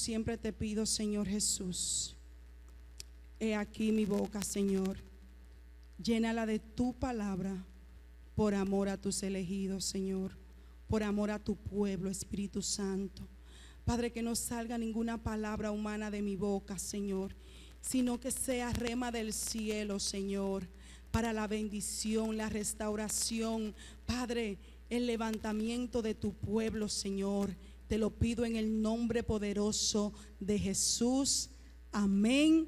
siempre te pido, Señor Jesús, he aquí mi boca, Señor, llénala de tu palabra por amor a tus elegidos, Señor, por amor a tu pueblo, Espíritu Santo. Padre, que no salga ninguna palabra humana de mi boca, Señor, sino que sea rema del cielo, Señor, para la bendición, la restauración, Padre, el levantamiento de tu pueblo, Señor. Te lo pido en el nombre poderoso de Jesús. Amén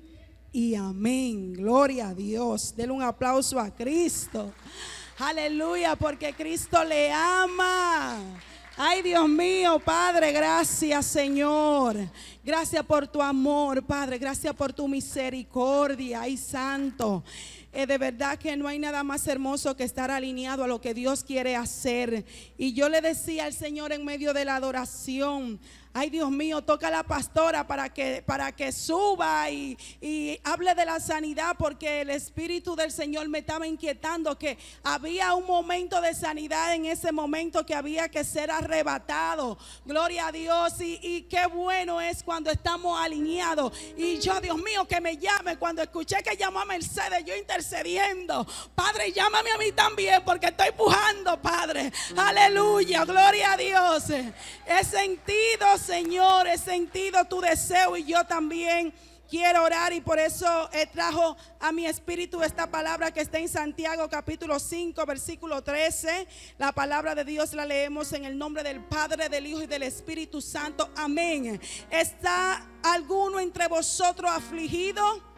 y amén. Gloria a Dios. Denle un aplauso a Cristo. Aleluya, porque Cristo le ama. Ay, Dios mío, Padre, gracias, Señor. Gracias por tu amor, Padre. Gracias por tu misericordia. Ay, Santo. De verdad que no hay nada más hermoso que estar alineado a lo que Dios quiere hacer. Y yo le decía al Señor en medio de la adoración: ay, Dios mío, toca a la pastora para que suba y hable de la sanidad, porque el Espíritu del Señor me estaba inquietando que había un momento de sanidad en ese momento que había que ser arrebatado. Gloria a Dios. Y qué bueno es cuando estamos alineados. Y yo, Dios mío, que me llame. Cuando escuché que llamó a Mercedes, yo intercediendo: Padre, llámame a mí también, porque estoy pujando, Padre. Aleluya, gloria a Dios. He sentido, Señor, he sentido tu deseo, y yo también quiero orar, y por eso trajo a mi espíritu esta palabra que está en Santiago capítulo 5 versículo 13. La palabra de Dios la leemos en el nombre del Padre, del Hijo y del Espíritu Santo. Amén. ¿Está alguno entre vosotros afligido?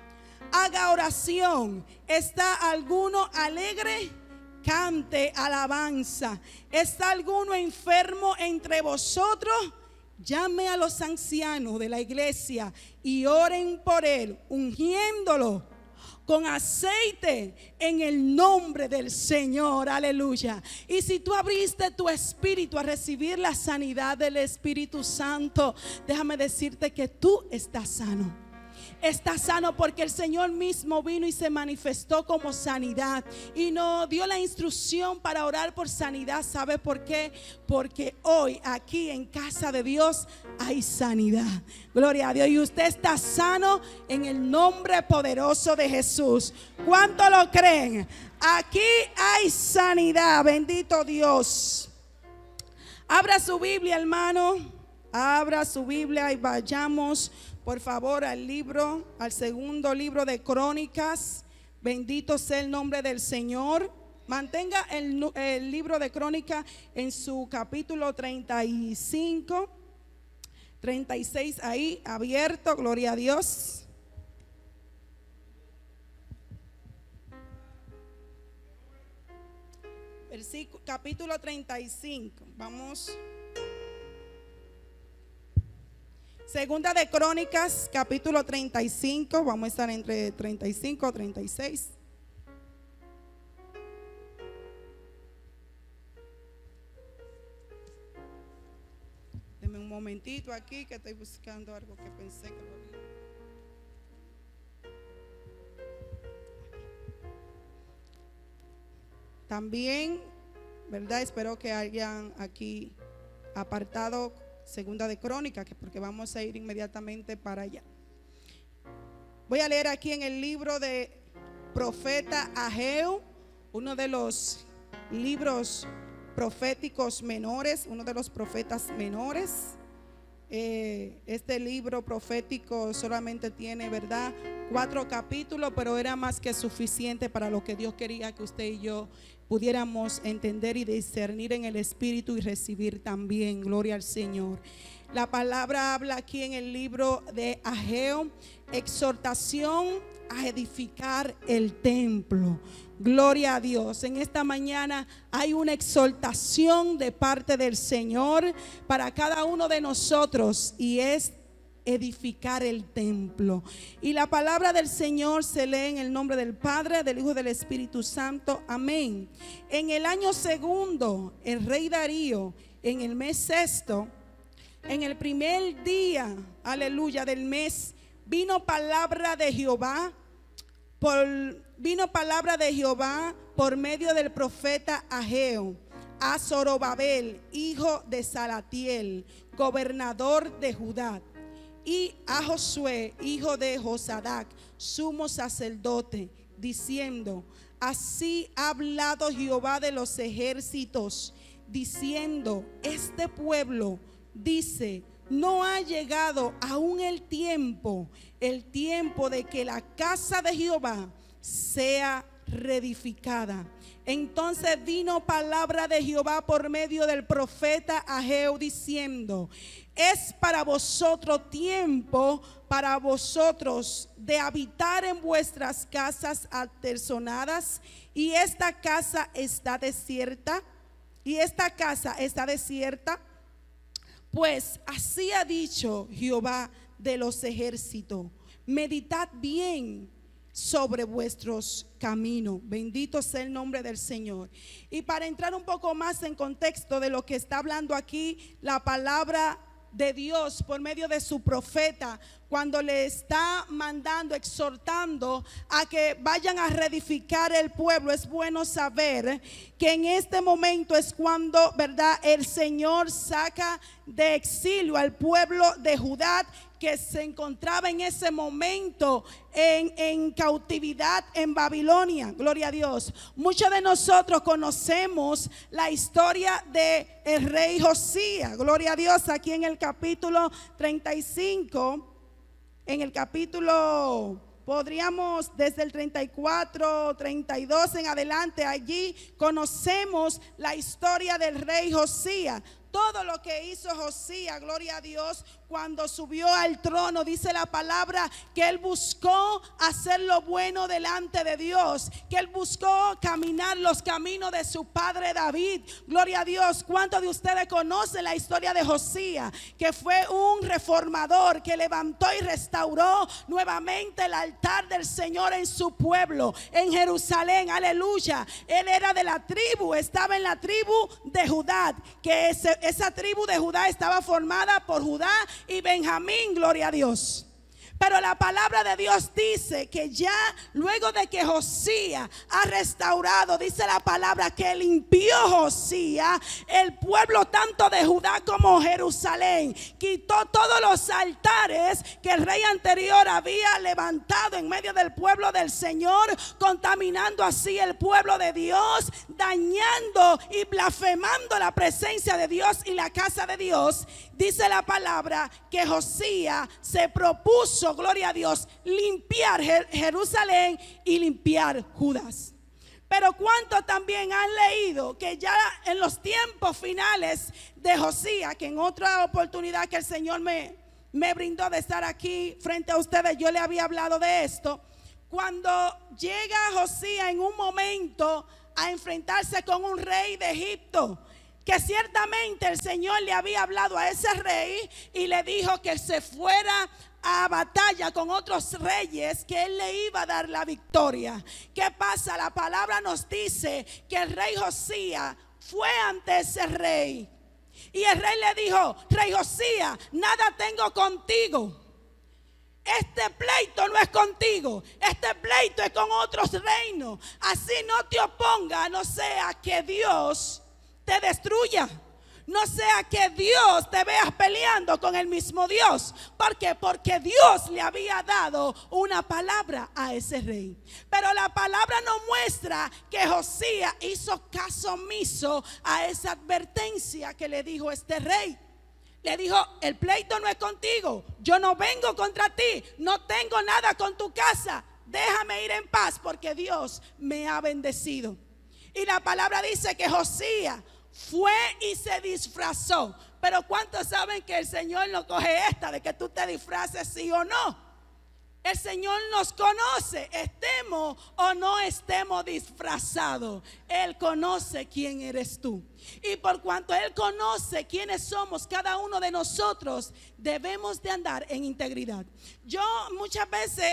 Haga oración. ¿Está alguno alegre? Cante alabanza. ¿Está alguno enfermo entre vosotros? Llame a los ancianos de la iglesia y oren por él, ungiéndolo con aceite en el nombre del Señor. Aleluya. Y si tú abriste tu espíritu a recibir la sanidad del Espíritu Santo, déjame decirte que tú estás sano. Está sano porque el Señor mismo vino y se manifestó como sanidad y nos dio la instrucción para orar por sanidad. ¿Sabe por qué? Porque hoy aquí en casa de Dios hay sanidad. Gloria a Dios. Y usted está sano en el nombre poderoso de Jesús. ¿Cuánto lo creen? Aquí hay sanidad. Bendito Dios. Abra su Biblia, hermano. Abra su Biblia y vayamos, por favor, al segundo libro de Crónicas. Bendito sea el nombre del Señor. Mantenga el libro de Crónicas en su capítulo 35, 36 ahí abierto. Gloria a Dios. Capítulo 35. Vamos. Segunda de Crónicas, capítulo 35. Vamos a estar entre 35 y 36. Deme un momentito aquí que estoy buscando algo que pensé que lo había. También, ¿verdad? Espero que hayan aquí apartado Segunda de Crónicas, porque vamos a ir inmediatamente para allá. Voy a leer aquí en el libro de profeta Ageo, uno de los libros proféticos menores, uno de los profetas menores. Este libro profético solamente tiene, ¿verdad?, 4 capítulos, pero era más que suficiente para lo que Dios quería que usted y yo pudiéramos entender y discernir en el Espíritu y recibir también. Gloria al Señor. La palabra habla aquí en el libro de Ageo: exhortación a edificar el templo. Gloria a Dios. En esta mañana hay una exhortación de parte del Señor para cada uno de nosotros, y es edificar el templo. Y la palabra del Señor se lee en el nombre del Padre, del Hijo y del Espíritu Santo. Amén. En el año segundo, el rey Darío, en el mes sexto, en el primer día, aleluya, del mes, vino palabra de Jehová por medio del profeta Ageo a Zorobabel, hijo de Salatiel, gobernador de Judá. y a Josué, hijo de Josadac, sumo sacerdote, diciendo: así ha hablado Jehová de los ejércitos, diciendo: este pueblo dice, no ha llegado aún el tiempo de que la casa de Jehová sea reedificada. Entonces vino palabra de Jehová por medio del profeta Ageo, diciendo: es para vosotros tiempo, para vosotros de habitar en vuestras casas atesonadas, y esta casa está desierta, Pues así ha dicho Jehová de los ejércitos: meditad bien sobre vuestros caminos. Bendito sea el nombre del Señor. Y para entrar un poco más en contexto de lo que está hablando aquí la palabra de Dios por medio de su profeta, cuando le está mandando, exhortando a que vayan a reedificar el pueblo, es bueno saber que en este momento es cuando, ¿verdad?, el Señor saca de exilio al pueblo de Judá, que se encontraba en ese momento en cautividad en Babilonia. Gloria a Dios. Muchos de nosotros conocemos la historia de el rey Josías. Gloria a Dios. Aquí en el capítulo 35, en el capítulo, podríamos desde el 34, 32 en adelante, allí conocemos la historia del rey Josías. Todo lo que hizo Josías, gloria a Dios, cuando subió al trono, dice la palabra que él buscó hacer lo bueno delante de Dios, que él buscó caminar los caminos de su padre David. Gloria a Dios. ¿Cuántos de ustedes conocen la historia de Josías? Que fue un reformador que levantó y restauró nuevamente el altar del Señor en su pueblo, en Jerusalén. Aleluya. Él era de la tribu, estaba en la tribu de Judá, que esa tribu de Judá estaba formada por Judá y Benjamín, gloria a Dios. Pero la palabra de Dios dice que ya luego de que Josías ha restaurado, dice la palabra que limpió Josías el pueblo tanto de Judá como Jerusalén. Quitó todos los altares que el rey anterior había levantado en medio del pueblo del Señor, contaminando así el pueblo de Dios, dañando y blasfemando la presencia de Dios y la casa de Dios. Dice la palabra que Josías se propuso, gloria a Dios, limpiar Jerusalén y limpiar Judas. Pero ¿cuántos también han leído que ya en los tiempos finales de Josías, que en otra oportunidad que el Señor me brindó de estar aquí frente a ustedes, yo le había hablado de esto? Cuando llega Josías en un momento a enfrentarse con un rey de Egipto, que ciertamente el Señor le había hablado a ese rey y le dijo que se fuera a batalla con otros reyes, que él le iba a dar la victoria. ¿Qué pasa? La palabra nos dice que el rey Josías fue ante ese rey y el rey le dijo: rey Josías, nada tengo contigo. Este pleito no es contigo, este pleito es con otros reinos. Así no te oponga, no sea que Dios te destruya, no sea que Dios te veas peleando con el mismo Dios. ¿Por qué? Porque Dios le había dado una palabra a ese rey. Pero la palabra nos muestra que Josías hizo caso omiso a esa advertencia que le dijo este rey. Le dijo: el pleito no es contigo, yo no vengo contra ti, no tengo nada con tu casa, déjame ir en paz porque Dios me ha bendecido. Y la palabra dice que Josías fue y se disfrazó. Pero ¿cuántos saben que el Señor no coge esta de que tú te disfraces sí o no? El Señor nos conoce, estemos o no estemos disfrazados. Él conoce quién eres tú. Y por cuanto Él conoce quiénes somos cada uno de nosotros, debemos de andar en integridad. Yo muchas veces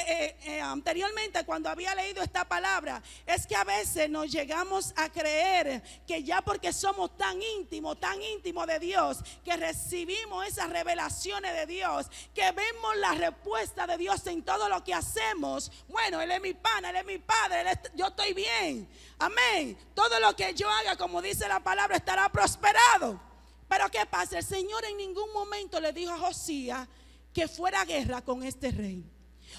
anteriormente, cuando había leído esta palabra, es que a veces nos llegamos a creer que ya porque somos tan íntimos de Dios, que recibimos esas revelaciones de Dios, que vemos la respuesta de Dios en todo lo que hacemos. Bueno, Él es mi pana, Él es mi padre, yo estoy bien. Amén. Todo lo que yo haga, como dice la palabra, estará prosperado. Pero ¿qué pasa? El Señor en ningún momento le dijo a Josías que fuera guerra con este rey.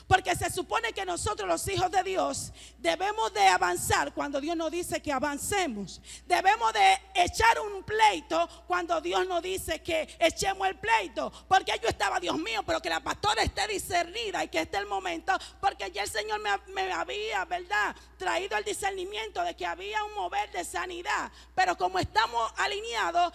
Porque se supone que nosotros, los hijos de Dios, debemos de avanzar cuando Dios nos dice que avancemos. Debemos de echar un pleito cuando Dios nos dice que echemos el pleito. Porque yo estaba, Dios mío, pero que la pastora esté discernida y que esté el momento. Porque ya el Señor me había, ¿verdad?, traído el discernimiento de que había un mover de sanidad. Pero como estamos alineados,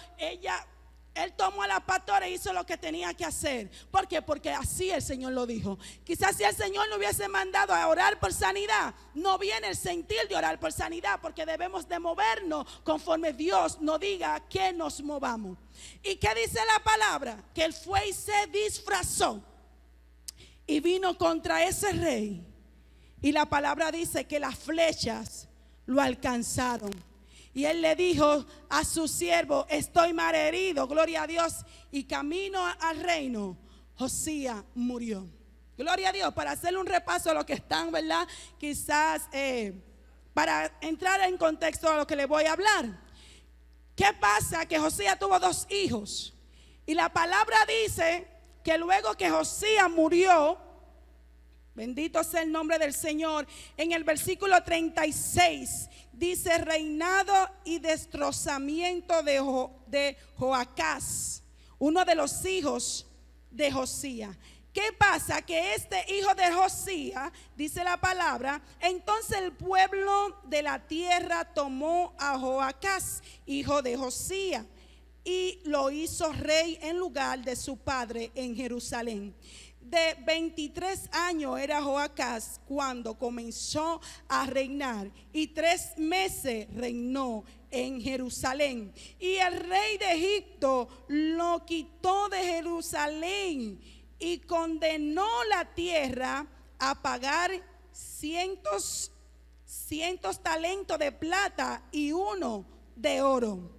Él tomó a la pastora e hizo lo que tenía que hacer. ¿Por qué? Porque así el Señor lo dijo. Quizás si el Señor no hubiese mandado a orar por sanidad, no viene el sentir de orar por sanidad, porque debemos de movernos conforme Dios nos diga que nos movamos. ¿Y qué dice la palabra? Que él fue y se disfrazó y vino contra ese rey. Y la palabra dice que las flechas lo alcanzaron. Y él le dijo a su siervo: estoy malherido, gloria a Dios. Y camino al reino, Josías murió. Gloria a Dios. Para hacerle un repaso a lo que están, ¿verdad? Quizás para entrar en contexto a lo que le voy a hablar. ¿Qué pasa? Que Josías tuvo 2 hijos. Y la palabra dice que luego que Josías murió, bendito sea el nombre del Señor, en el versículo 36 dice: reinado y destrozamiento de Joacás, uno de los hijos de Josías. ¿Qué pasa? Que este hijo de Josías, dice la palabra, entonces el pueblo de la tierra tomó a Joacás, hijo de Josías, y lo hizo rey en lugar de su padre en Jerusalén. De 23 años era Joacás cuando comenzó a reinar, y 3 meses reinó en Jerusalén. Y el rey de Egipto lo quitó de Jerusalén y condenó la tierra a pagar cientos talentos de plata y 1 de oro.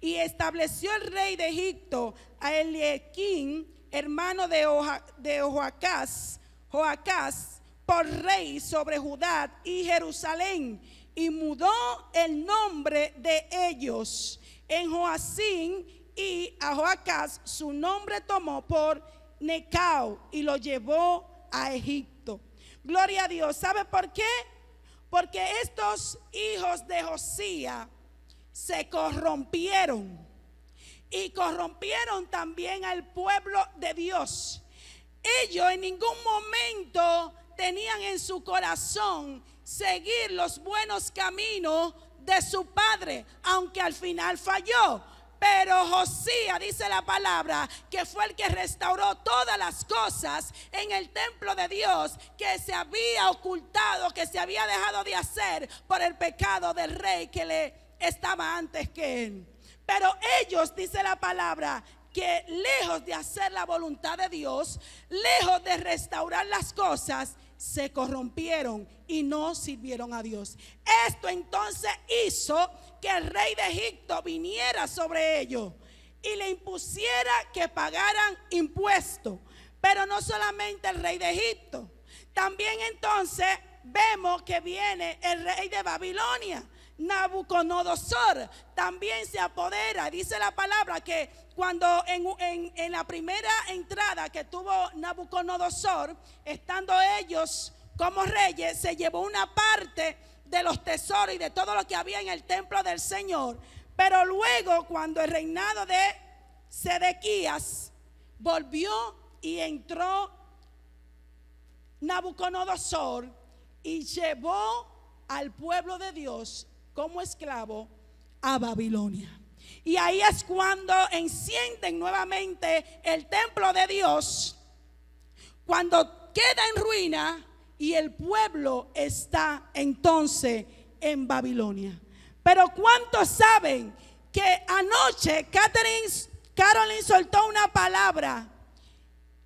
Y estableció el rey de Egipto a Eliaquim, hermano de Joacás, por rey sobre Judá y Jerusalén, y mudó el nombre de ellos en Joacim, y a Joacás su nombre tomó por Necao y lo llevó a Egipto. Gloria a Dios. ¿Sabe por qué? Porque estos hijos de Josías se corrompieron. Y corrompieron también al pueblo de Dios. Ellos en ningún momento tenían en su corazón seguir los buenos caminos de su padre, aunque al final falló. Pero Josías, dice la palabra, que fue el que restauró todas las cosas en el templo de Dios que se había ocultado, que se había dejado de hacer por el pecado del rey que le estaba antes que él. Pero ellos, dice la palabra, que lejos de hacer la voluntad de Dios, lejos de restaurar las cosas, se corrompieron y no sirvieron a Dios. Esto entonces hizo que el rey de Egipto viniera sobre ellos y le impusiera que pagaran impuestos. Pero no solamente el rey de Egipto, también entonces vemos que viene el rey de Babilonia, Nabucodonosor, también se apodera. Dice la palabra que cuando en la primera entrada que tuvo Nabucodonosor, estando ellos como reyes, se llevó una parte de los tesoros y de todo lo que había en el templo del Señor. Pero luego, cuando el reinado de Sedequías volvió y entró Nabucodonosor y llevó al pueblo de Dios como esclavo a Babilonia. Y ahí es cuando encienden nuevamente el templo de Dios, cuando queda en ruina y el pueblo está entonces en Babilonia. Pero ¿cuántos saben que anoche Caroline soltó una palabra?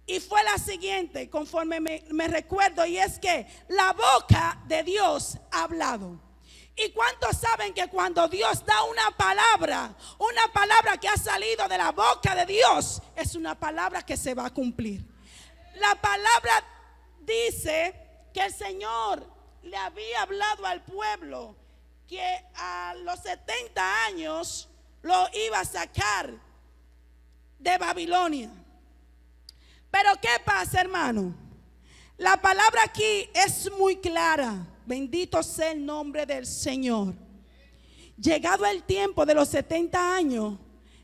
Y fue la siguiente, conforme me recuerdo, y es que la boca de Dios ha hablado. ¿Y cuántos saben que cuando Dios da una palabra que ha salido de la boca de Dios, es una palabra que se va a cumplir? La palabra dice que el Señor le había hablado al pueblo que a los 70 años lo iba a sacar de Babilonia. Pero ¿qué pasa, hermano? La palabra aquí es muy clara. Bendito sea el nombre del Señor. Llegado el tiempo de los 70 años,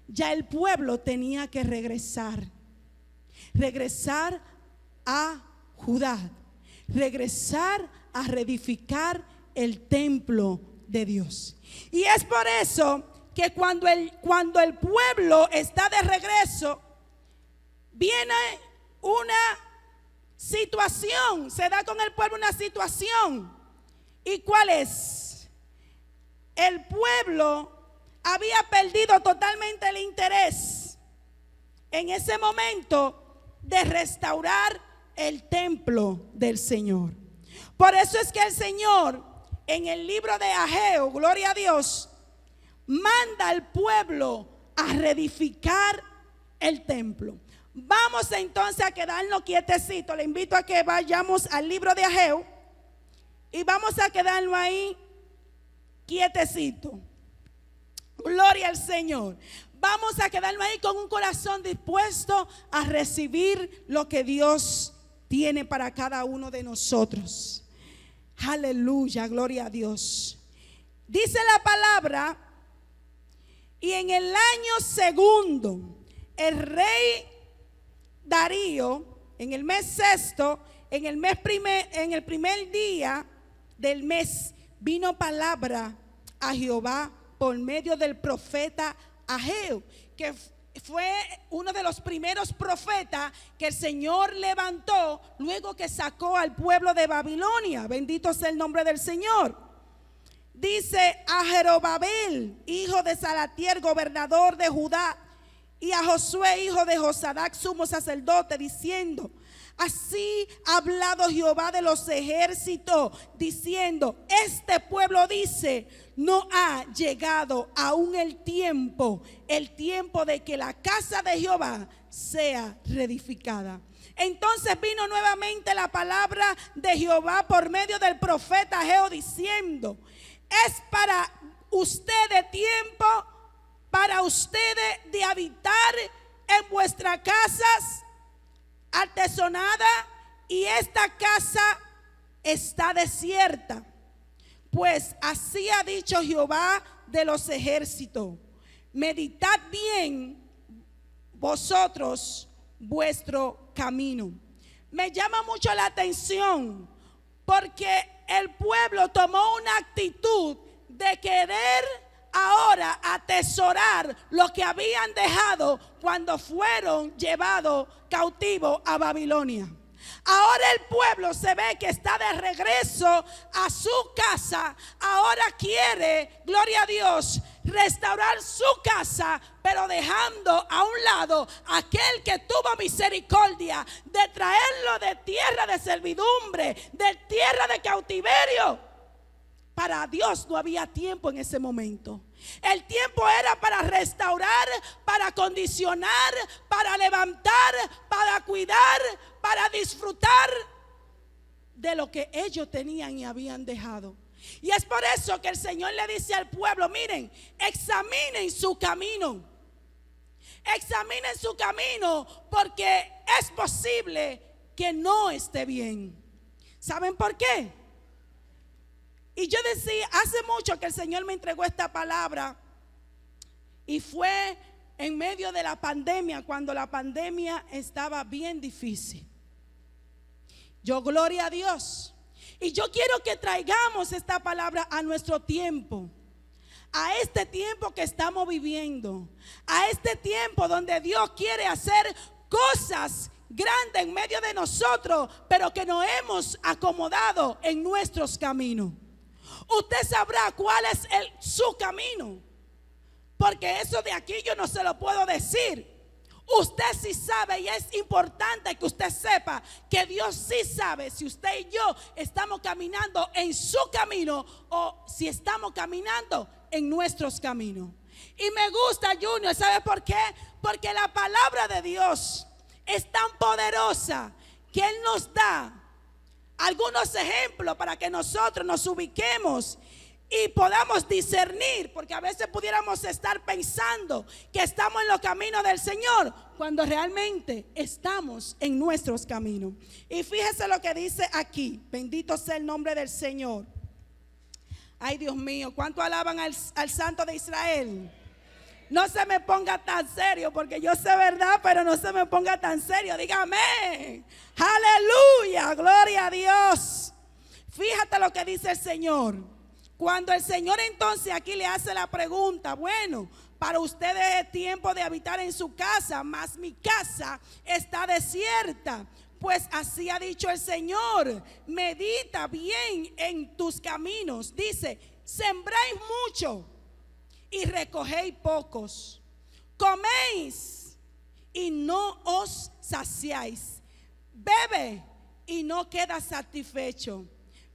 ya el pueblo tenía que regresar a Judá, regresar a reedificar el templo de Dios. Y es por eso que cuando el pueblo está de regreso, viene una situación, se da con el pueblo una situación. ¿Y cuál es? El pueblo había perdido totalmente el interés en ese momento de restaurar el templo del Señor. Por eso es que el Señor en el libro de Ageo, gloria a Dios, manda al pueblo a reedificar el templo. Vamos entonces a quedarnos quietecitos. Le invito a que vayamos al libro de Ageo y vamos a quedarnos ahí quietecito. Gloria al Señor. Vamos a quedarnos ahí con un corazón dispuesto a recibir lo que Dios tiene para cada uno de nosotros. Aleluya, gloria a Dios. Dice la palabra: y en el año segundo, el rey Darío, en el mes sexto, en el primer día del mes, vino palabra a Jehová por medio del profeta Ageo, que fue uno de los primeros profetas que el Señor levantó luego que sacó al pueblo de Babilonia. Bendito sea el nombre del Señor. Dice: a Jerobabel, hijo de Salatiel, gobernador de Judá, y a Josué, hijo de Josadac, sumo sacerdote, diciendo: así ha hablado Jehová de los ejércitos, diciendo: este pueblo dice, no ha llegado aún el tiempo de que la casa de Jehová sea reedificada. Entonces vino nuevamente la palabra de Jehová por medio del profeta Ageo, diciendo: es para ustedes tiempo, para ustedes de habitar en vuestras casas artesonadas, y esta casa está desierta. Pues así ha dicho Jehová de los ejércitos: meditad bien vosotros vuestro camino. Me llama mucho la atención porque el pueblo tomó una actitud de querer ahora atesorar lo que habían dejado cuando fueron llevados cautivos a Babilonia. Ahora el pueblo se ve que está de regreso a su casa. Ahora quiere, gloria a Dios, restaurar su casa, pero dejando a un lado aquel que tuvo misericordia de traerlo de tierra de servidumbre, de tierra de cautiverio. Para Dios no había tiempo en ese momento. El tiempo era para restaurar, para acondicionar, para levantar, para cuidar, para disfrutar de lo que ellos tenían y habían dejado. Y es por eso que el Señor le dice al pueblo: miren, examinen su camino. Examinen su camino, porque es posible que no esté bien. ¿Saben por qué? Y yo decía, hace mucho que el Señor me entregó esta palabra, y fue en medio de la pandemia, cuando la pandemia estaba bien difícil. Yo, gloria a Dios. Y yo quiero que traigamos esta palabra a nuestro tiempo, a este tiempo que estamos viviendo, a este tiempo donde Dios quiere hacer cosas grandes en medio de nosotros, pero que nos hemos acomodado en nuestros caminos. Usted sabrá cuál es su camino, porque eso de aquí yo no se lo puedo decir. Usted sí sabe, y es importante que usted sepa que Dios sí sabe si usted y yo estamos caminando en su camino o si estamos caminando en nuestros caminos. Y me gusta, Junior, ¿sabe por qué? Porque la palabra de Dios es tan poderosa que Él nos da algunos ejemplos para que nosotros nos ubiquemos y podamos discernir, porque a veces pudiéramos estar pensando que estamos en los caminos del Señor cuando realmente estamos en nuestros caminos. Y fíjese lo que dice aquí, bendito sea el nombre del Señor. Ay, Dios mío, ¿cuánto alaban al Santo de Israel? No se me ponga tan serio, porque yo sé verdad, pero no se me ponga tan serio. Dígame, aleluya, gloria a Dios. Fíjate lo que dice el Señor. Cuando el Señor entonces aquí le hace la pregunta, bueno, para ustedes es tiempo de habitar en su casa, mas mi casa está desierta. Pues así ha dicho el Señor, medita bien en tus caminos. Dice, sembráis mucho y recogéis pocos, coméis y no os saciáis, bebe y no quedas satisfecho,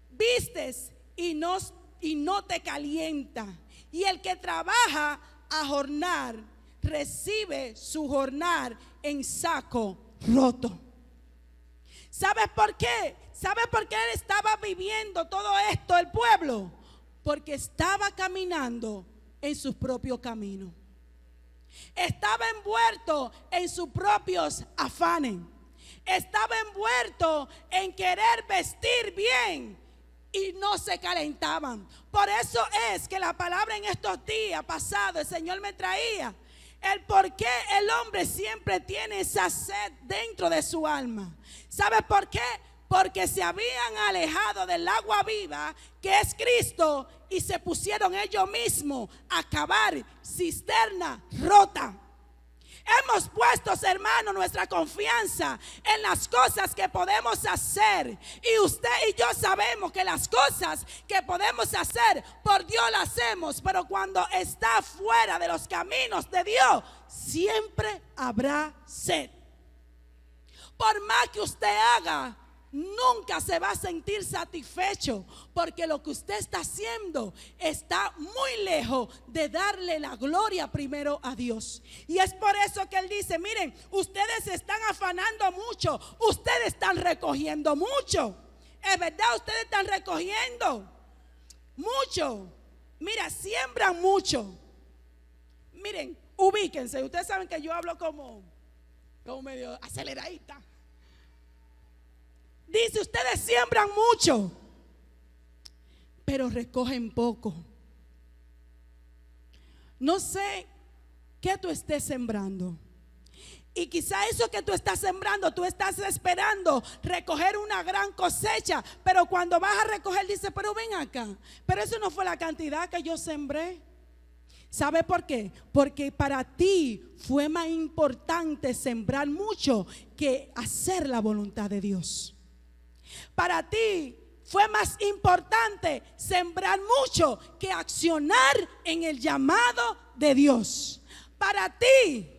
vistes y no te calienta, y el que trabaja a jornar recibe su jornar en saco roto. ¿Sabes por qué? ¿Sabes por qué él estaba viviendo todo esto, el pueblo? Porque estaba caminando en sus propios caminos. Estaba envuelto en sus propios afanes. Estaba envuelto en querer vestir bien y no se calentaban. Por eso es que la palabra en estos días pasados el Señor me traía el por qué el hombre siempre tiene esa sed dentro de su alma. ¿Sabes por qué? Porque se habían alejado del agua viva, que es Cristo, y se pusieron ellos mismos a cavar cisterna rota. Hemos puesto, hermano, nuestra confianza en las cosas que podemos hacer. Y usted y yo sabemos que las cosas que podemos hacer por Dios las hacemos. Pero cuando está fuera de los caminos de Dios, siempre habrá sed. Por más que usted haga, nunca se va a sentir satisfecho, porque lo que usted está haciendo está muy lejos de darle la gloria primero a Dios. Y es por eso que él dice, miren, ustedes se están afanando mucho, ustedes están recogiendo mucho. Es verdad, ustedes están recogiendo mucho. Mira, siembran mucho. Miren, ubíquense, ustedes saben que yo hablo como medio aceleradita. Dice, ustedes siembran mucho, pero recogen poco. No sé qué tú estés sembrando. Y quizá eso que tú estás sembrando, tú estás esperando recoger una gran cosecha. Pero cuando vas a recoger, dice, pero ven acá, pero eso no fue la cantidad que yo sembré. ¿Sabe por qué? Porque para ti fue más importante sembrar mucho que hacer la voluntad de Dios. Para ti fue más importante sembrar mucho que accionar en el llamado de Dios. Para ti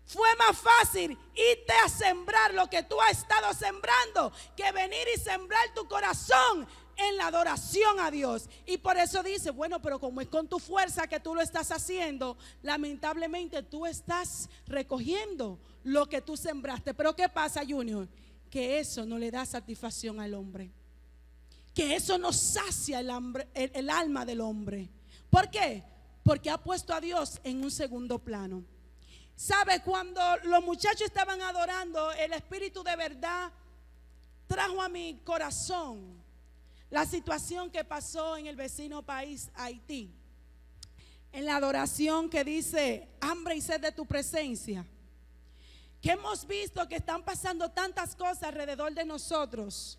fue más fácil irte a sembrar lo que tú has estado sembrando que venir y sembrar tu corazón en la adoración a Dios. Y por eso dice, bueno, pero como es con tu fuerza que tú lo estás haciendo, lamentablemente tú estás recogiendo lo que tú sembraste. Pero ¿qué pasa, Junior? Que eso no le da satisfacción al hombre, que eso no sacia el alma del hombre. ¿Por qué? Porque ha puesto a Dios en un segundo plano. ¿Sabe? Cuando los muchachos estaban adorando, el Espíritu de verdad trajo a mi corazón la situación que pasó en el vecino país, Haití, en la adoración que dice, hambre y sed de tu presencia. Que hemos visto que están pasando tantas cosas alrededor de nosotros.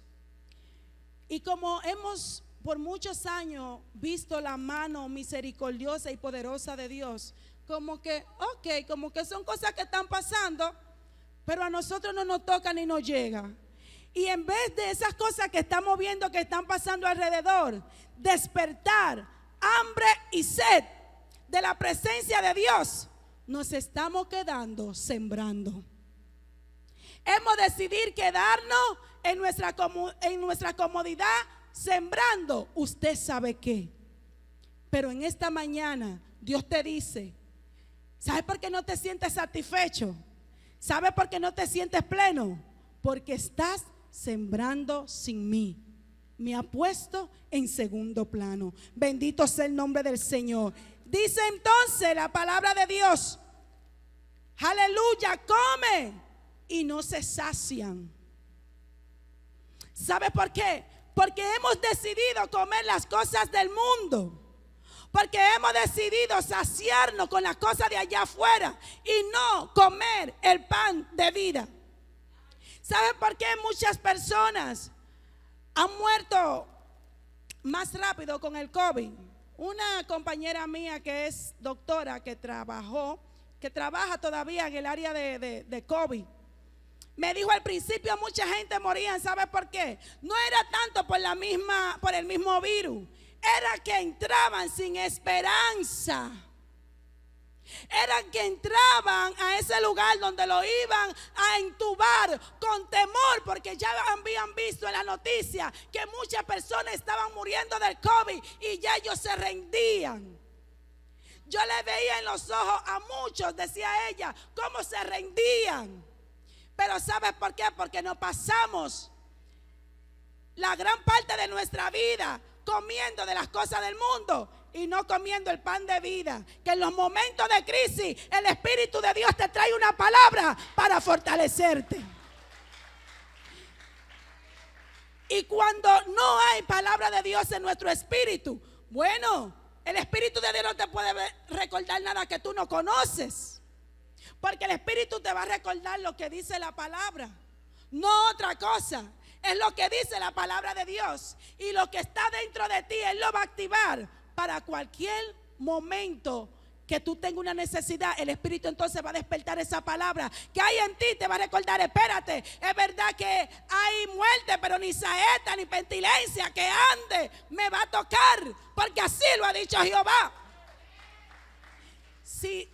Y como hemos por muchos años visto la mano misericordiosa y poderosa de Dios, como que, como que son cosas que están pasando, pero a nosotros no nos toca ni nos llega. Y en vez de esas cosas que estamos viendo que están pasando alrededor, despertar hambre y sed de la presencia de Dios, nos estamos quedando sembrando. Hemos decidido quedarnos en nuestra comodidad sembrando. Usted sabe qué. Pero en esta mañana Dios te dice, ¿sabes por qué no te sientes satisfecho? ¿Sabes por qué no te sientes pleno? Porque estás sembrando sin mí. me ha puesto en segundo plano. Bendito sea el nombre del Señor. Dice entonces la palabra de Dios, aleluya, come y no se sacian. ¿Sabe por qué? Porque hemos decidido comer las cosas del mundo. Porque hemos decidido saciarnos con las cosas de allá afuera y no comer el pan de vida. ¿Sabe por qué muchas personas han muerto más rápido con el COVID? Una compañera mía que es doctora, que trabaja todavía en el área de COVID, me dijo al principio mucha gente moría. ¿Sabe por qué? No era tanto por el mismo virus, era que entraban sin esperanza. Eran que entraban a ese lugar donde lo iban a intubar con temor, porque ya habían visto en la noticia que muchas personas estaban muriendo del COVID y ya ellos se rendían. Yo le veía en los ojos a muchos, decía ella, cómo se rendían. Pero ¿sabes por qué? Porque nos pasamos la gran parte de nuestra vida comiendo de las cosas del mundo y no comiendo el pan de vida. Que en los momentos de crisis el Espíritu de Dios te trae una palabra para fortalecerte. Y cuando no hay palabra de Dios en nuestro espíritu, bueno, el Espíritu de Dios no te puede recordar nada que tú no conoces, porque el Espíritu te va a recordar lo que dice la palabra, no otra cosa. Es lo que dice la palabra de Dios, y lo que está dentro de ti Él lo va a activar para cualquier momento que tú tengas una necesidad. El Espíritu entonces va a despertar esa palabra que hay en ti, te va a recordar: espérate, es verdad que hay muerte, pero ni saeta ni pestilencia que ande me va a tocar, porque así lo ha dicho Jehová. Sí.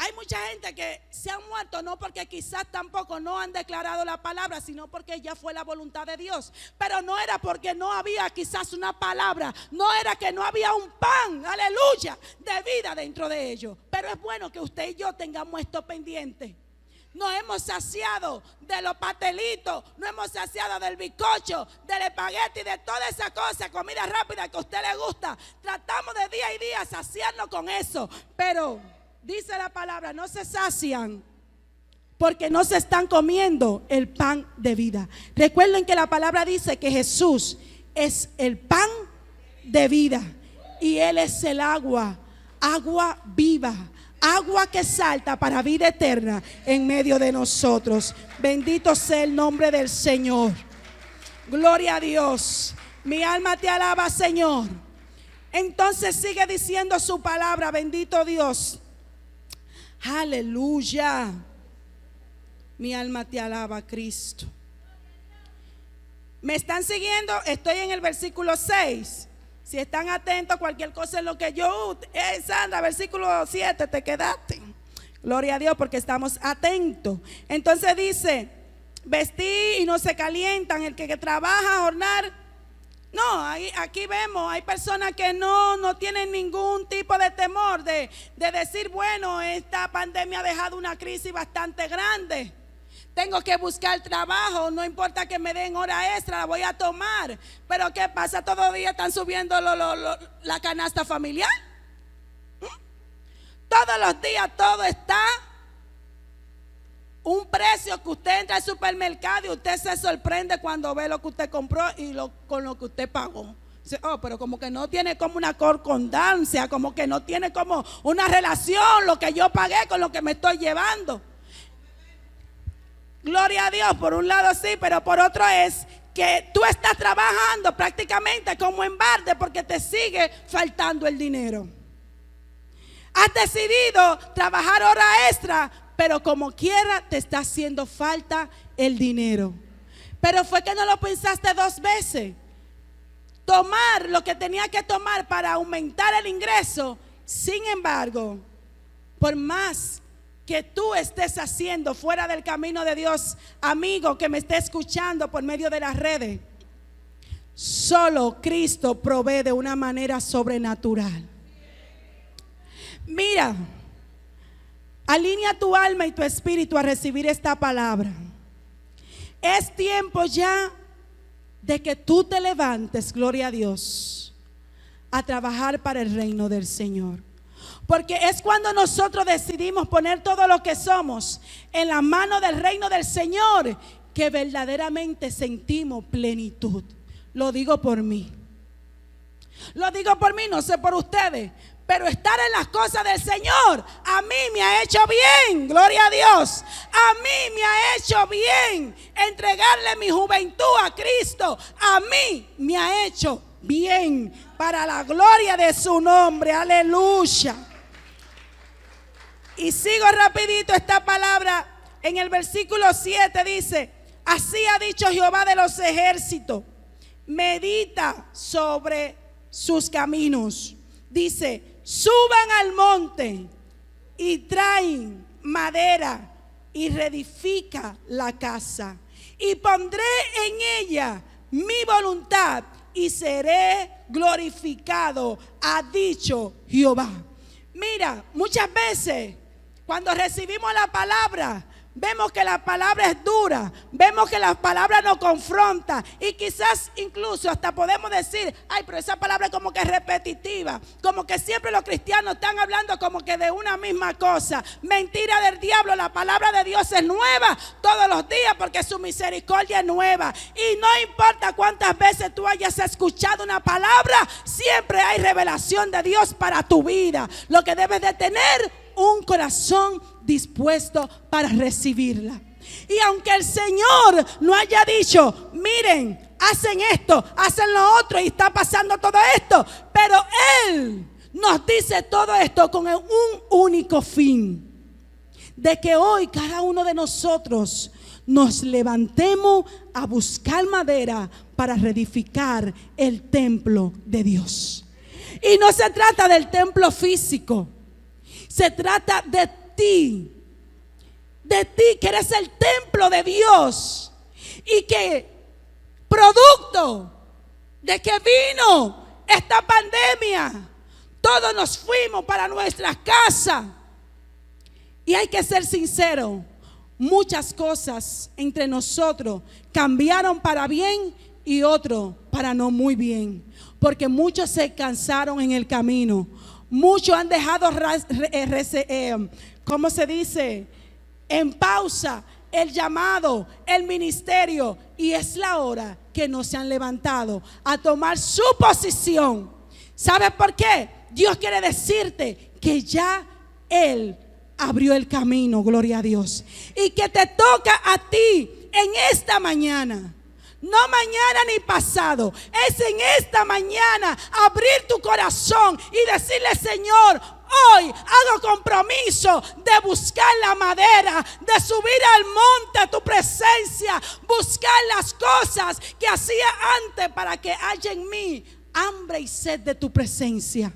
Hay mucha gente que se han muerto no porque quizás tampoco no han declarado la palabra, sino porque ya fue la voluntad de Dios. Pero no era porque no había quizás una palabra, no era que no había un pan, aleluya, de vida dentro de ellos. Pero es bueno que usted y yo tengamos esto pendiente. Nos hemos saciado de los pastelitos, nos hemos saciado del bizcocho, del espagueti, de toda esa cosa, comida rápida que a usted le gusta. Tratamos de día y día saciarnos con eso, pero dice la palabra, no se sacian porque no se están comiendo el pan de vida. Recuerden que la palabra dice que Jesús es el pan de vida y Él es el agua viva, agua que salta para vida eterna en medio de nosotros. Bendito sea el nombre del Señor. Gloria a Dios. Mi alma te alaba, Señor. Entonces sigue diciendo su palabra, bendito Dios. Aleluya. Mi alma te alaba, Cristo. ¿Me están siguiendo? Estoy en el versículo 6. Si están atentos, cualquier cosa en lo que yo... Sandra, versículo 7, te quedaste. Gloria a Dios, porque estamos atentos. Entonces dice: vestir y no se calientan, el que trabaja a jornar. No, aquí vemos, hay personas que no tienen ningún tipo de temor de decir, bueno, esta pandemia ha dejado una crisis bastante grande. Tengo que buscar trabajo, no importa que me den hora extra, la voy a tomar. Pero ¿qué pasa? Todavía están subiendo la canasta familiar. Todos los días todo está un precio que usted entra al supermercado y usted se sorprende cuando ve lo que usted compró y con lo que usted pagó. Dice, oh, pero como que no tiene como una concordancia, como que no tiene como una relación lo que yo pagué con lo que me estoy llevando. Gloria a Dios, por un lado sí, pero por otro es que tú estás trabajando prácticamente como en balde porque te sigue faltando el dinero. Has decidido trabajar hora extra, pero como quiera te está haciendo falta el dinero. Pero fue que no lo pensaste dos veces. Tomar lo que tenía que tomar para aumentar el ingreso. Sin embargo, por más que tú estés haciendo fuera del camino de Dios, amigo que me esté escuchando por medio de las redes, solo Cristo provee de una manera sobrenatural. Mira, alinea tu alma y tu espíritu a recibir esta palabra. Es tiempo ya de que tú te levantes, gloria a Dios, a trabajar para el reino del Señor. Porque es cuando nosotros decidimos poner todo lo que somos en la mano del reino del Señor que verdaderamente sentimos plenitud. Lo digo por mí. Lo digo por mí, no sé por ustedes. Pero estar en las cosas del Señor a mí me ha hecho bien, gloria a Dios. A mí me ha hecho bien entregarle mi juventud a Cristo. A mí me ha hecho bien para la gloria de su nombre, aleluya. Y sigo rapidito esta palabra. En el versículo 7 dice: así ha dicho Jehová de los ejércitos, medita sobre sus caminos. Dice: suban al monte y traen madera y reedifica la casa, y pondré en ella mi voluntad y seré glorificado, ha dicho Jehová. Mira, muchas veces cuando recibimos la palabra, vemos que la palabra es dura, vemos que la palabra nos confronta y quizás incluso hasta podemos decir: ay, pero esa palabra es como que es repetitiva, como que siempre los cristianos están hablando como que de una misma cosa. Mentira del diablo, la palabra de Dios es nueva todos los días porque su misericordia es nueva. Y no importa cuántas veces tú hayas escuchado una palabra, siempre hay revelación de Dios para tu vida. Lo que debes de tener un corazón dispuesto para recibirla. Y aunque el Señor no haya dicho: miren, hacen esto, hacen lo otro y está pasando todo esto, pero Él nos dice todo esto con un único fin: de que hoy cada uno de nosotros nos levantemos a buscar madera para reedificar el templo de Dios. Y no se trata del templo físico, se trata de ti que eres el templo de Dios, y que producto de que vino esta pandemia, todos nos fuimos para nuestras casas. Y hay que ser sincero, muchas cosas entre nosotros cambiaron para bien y otros para no muy bien, porque muchos se cansaron en el camino. Muchos han dejado, ¿cómo se dice?, en pausa el llamado, el ministerio. Y es la hora que no se han levantado a tomar su posición. ¿Sabes por qué? Dios quiere decirte que ya Él abrió el camino, gloria a Dios. Y que te toca a ti en esta mañana. No mañana ni pasado, es en esta mañana abrir tu corazón y decirle: Señor, hoy hago compromiso de buscar la madera, de subir al monte a tu presencia, buscar las cosas que hacía antes para que haya en mí hambre y sed de tu presencia.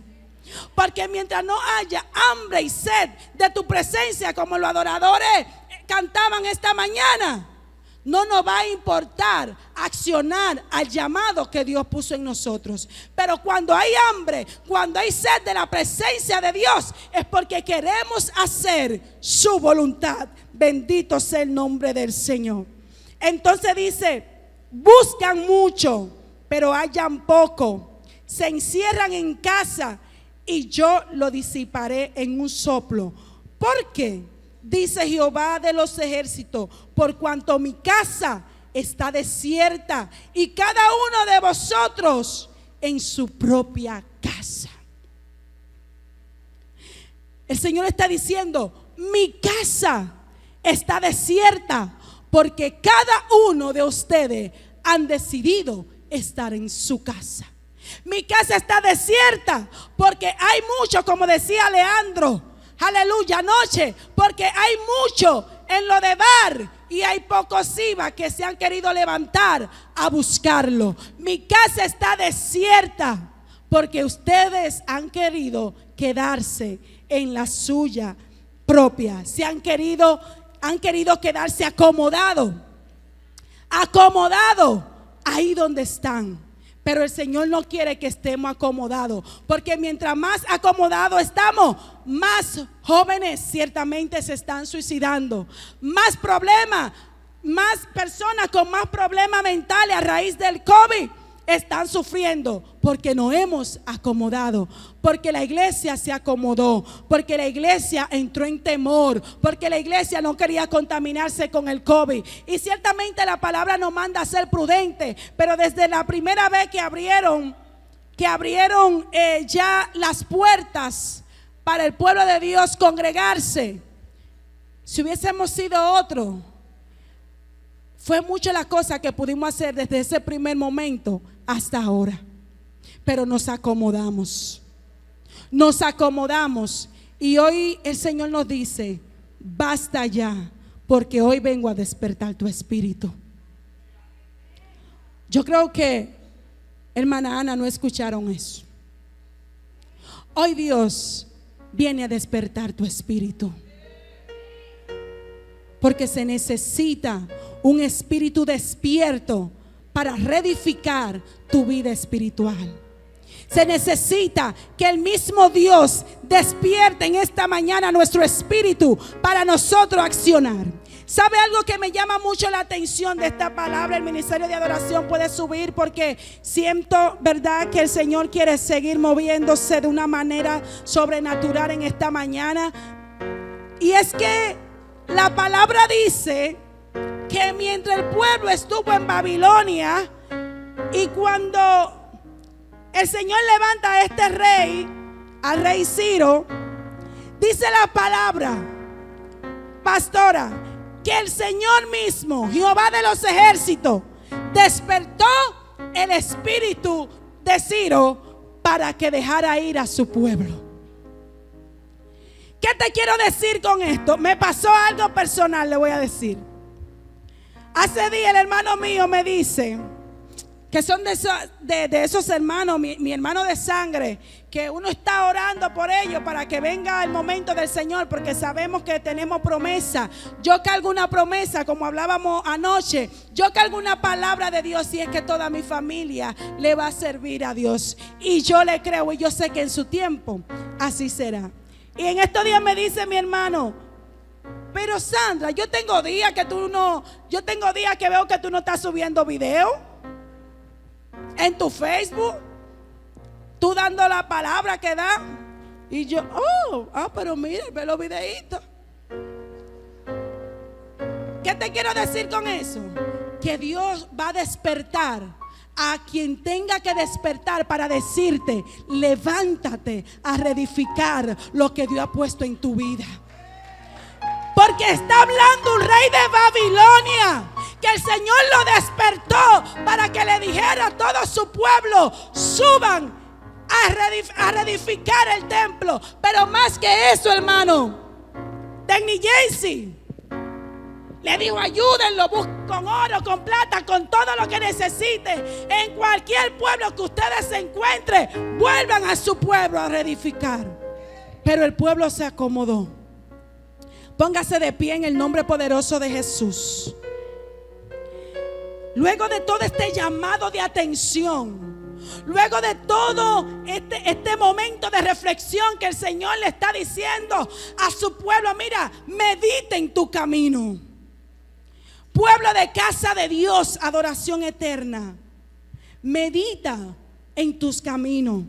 Porque mientras no haya hambre y sed de tu presencia, como los adoradores cantaban esta mañana, no nos va a importar accionar al llamado que Dios puso en nosotros. Pero cuando hay hambre, cuando hay sed de la presencia de Dios, es porque queremos hacer su voluntad. Bendito sea el nombre del Señor. Entonces dice: buscan mucho, pero hallan poco. Se encierran en casa y yo lo disiparé en un soplo. ¿Por qué? Dice Jehová de los ejércitos: por cuanto mi casa está desierta y cada uno de vosotros en su propia casa. El Señor está diciendo: mi casa está desierta porque cada uno de ustedes han decidido estar en su casa. Mi casa está desierta porque hay mucho, como decía Leandro, aleluya, anoche, porque hay mucho en lo de bar y hay pocos IVA que se han querido levantar a buscarlo. Mi casa está desierta porque ustedes han querido quedarse en la suya propia. Han querido quedarse acomodados ahí donde están. Pero el Señor no quiere que estemos acomodados, porque mientras más acomodados estamos, más jóvenes ciertamente se están suicidando, más problemas, más personas con más problemas mentales a raíz del COVID están sufriendo porque nos hemos acomodado, porque la iglesia se acomodó, porque la iglesia entró en temor, porque la iglesia no quería contaminarse con el COVID. Y ciertamente la palabra nos manda a ser prudentes, pero desde la primera vez que abrieron ya las puertas para el pueblo de Dios congregarse, si hubiésemos sido otro, fue mucho la cosa que pudimos hacer desde ese primer momento hasta ahora. Pero nos acomodamos. Y hoy el Señor nos dice: basta ya, porque hoy vengo a despertar tu espíritu. Yo creo que hermana Ana no escucharon eso. Hoy Dios viene a despertar tu espíritu, porque se necesita un espíritu despierto para reedificar tu vida espiritual. Se necesita que el mismo Dios despierte en esta mañana nuestro espíritu para nosotros accionar. ¿Sabe algo que me llama mucho la atención de esta palabra? El ministerio de adoración puede subir, porque siento, ¿verdad?, que el Señor quiere seguir moviéndose de una manera sobrenatural en esta mañana. Y es que la palabra dice que mientras el pueblo estuvo en Babilonia, y cuando el Señor levanta a este rey, al rey Ciro, dice la palabra, pastora, que el Señor mismo, Jehová de los ejércitos, despertó el espíritu de Ciro para que dejara ir a su pueblo. ¿Qué te quiero decir con esto? Me pasó algo personal, le voy a decir. Hace días el hermano mío me dice que son de esos hermanos, mi hermano de sangre, que uno está orando por ellos para que venga el momento del Señor, porque sabemos que tenemos promesa. Yo cargo una promesa, como hablábamos anoche. Yo cargo una palabra de Dios, y es que toda mi familia le va a servir a Dios. Y yo le creo, y yo sé que en su tiempo así será. Y en estos días me dice mi hermano: pero Sandra, yo tengo días que veo que tú no estás subiendo video en tu Facebook, tú dando la palabra que da. Y yo, pero mira, ve los videitos. ¿Qué te quiero decir con eso? Que Dios va a despertar a quien tenga que despertar para decirte: levántate a reedificar lo que Dios ha puesto en tu vida. Porque está hablando un rey de Babilonia, que el Señor lo despertó para que le dijera a todo su pueblo: suban a reedificar el templo. Pero más que eso, hermano, Tecni Jensi le dijo: ayúdenlo, con oro, con plata, con todo lo que necesite. En cualquier pueblo que ustedes se encuentren, vuelvan a su pueblo a reedificar. Pero el pueblo se acomodó. Póngase de pie en el nombre poderoso de Jesús. Luego de todo este llamado de atención, luego de todo este momento de reflexión que el Señor le está diciendo a su pueblo: mira, medita en tu camino. Pueblo de casa de Dios, adoración eterna, medita en tus caminos.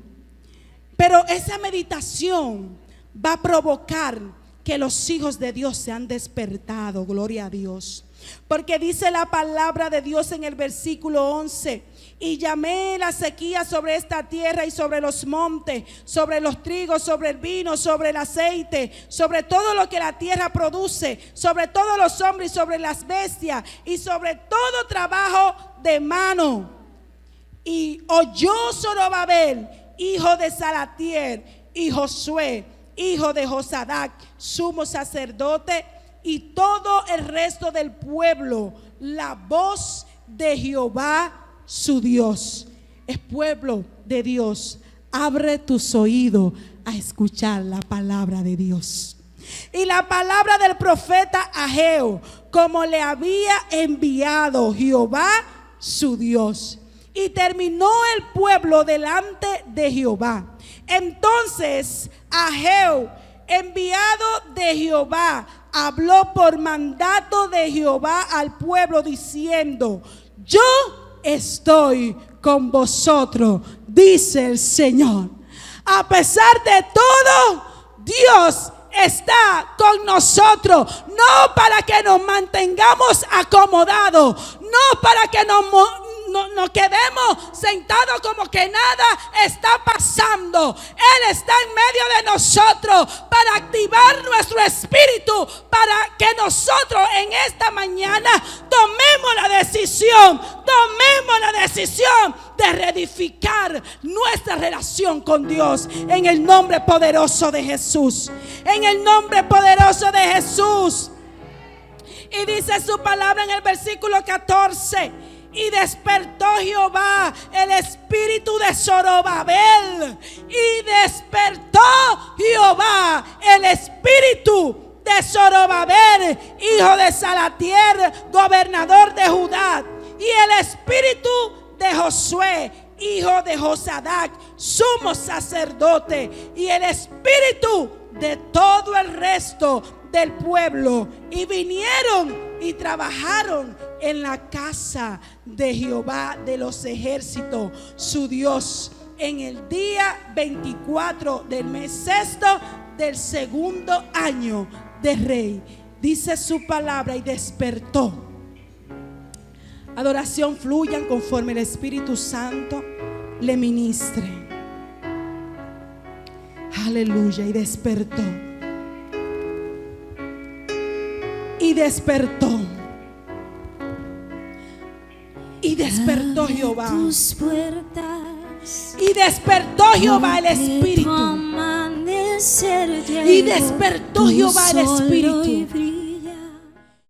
Pero esa meditación va a provocar que los hijos de Dios se han despertado. Gloria a Dios. Porque dice la palabra de Dios en el versículo 11: y llamé la sequía sobre esta tierra y sobre los montes, sobre los trigos, sobre el vino, sobre el aceite, sobre todo lo que la tierra produce, sobre todos los hombres y sobre las bestias, y sobre todo trabajo de mano. Y oyó Zorobabel, hijo de Salatiel, y Josué, hijo de Josadac, sumo sacerdote, y todo el resto del pueblo, la voz de Jehová su Dios. Es pueblo de Dios, abre tus oídos a escuchar la palabra de Dios. Y la palabra del profeta Ageo, como le había enviado Jehová su Dios. Y terminó el pueblo delante de Jehová. Entonces Ageo, enviado de Jehová, habló por mandato de Jehová al pueblo diciendo: yo estoy con vosotros, dice el Señor. A pesar de todo, Dios está con nosotros, no para que nos mantengamos acomodados, no para que nos quedemos sentados como que nada está pasando. Él está en medio de nosotros para activar nuestro espíritu, para que nosotros en esta mañana tomemos la decisión de reedificar nuestra relación con Dios, en el nombre poderoso de Jesús, en el nombre poderoso de Jesús. Y dice su palabra en el versículo 14: y despertó Jehová el espíritu de Zorobabel. Y despertó Jehová el espíritu de Zorobabel, hijo de Salatiel, gobernador de Judá. Y el espíritu de Josué, hijo de Josadac, sumo sacerdote. Y el espíritu de todo el resto del pueblo. Y vinieron y trabajaron en la casa de Jehová de los ejércitos, su Dios, en el día 24 del mes sexto del segundo año de rey. Dice su palabra: y despertó. Adoración, fluyan conforme el Espíritu Santo le ministre. Aleluya. Y despertó. Y despertó. Y despertó Jehová. Y despertó Jehová el espíritu. Y despertó Jehová el espíritu.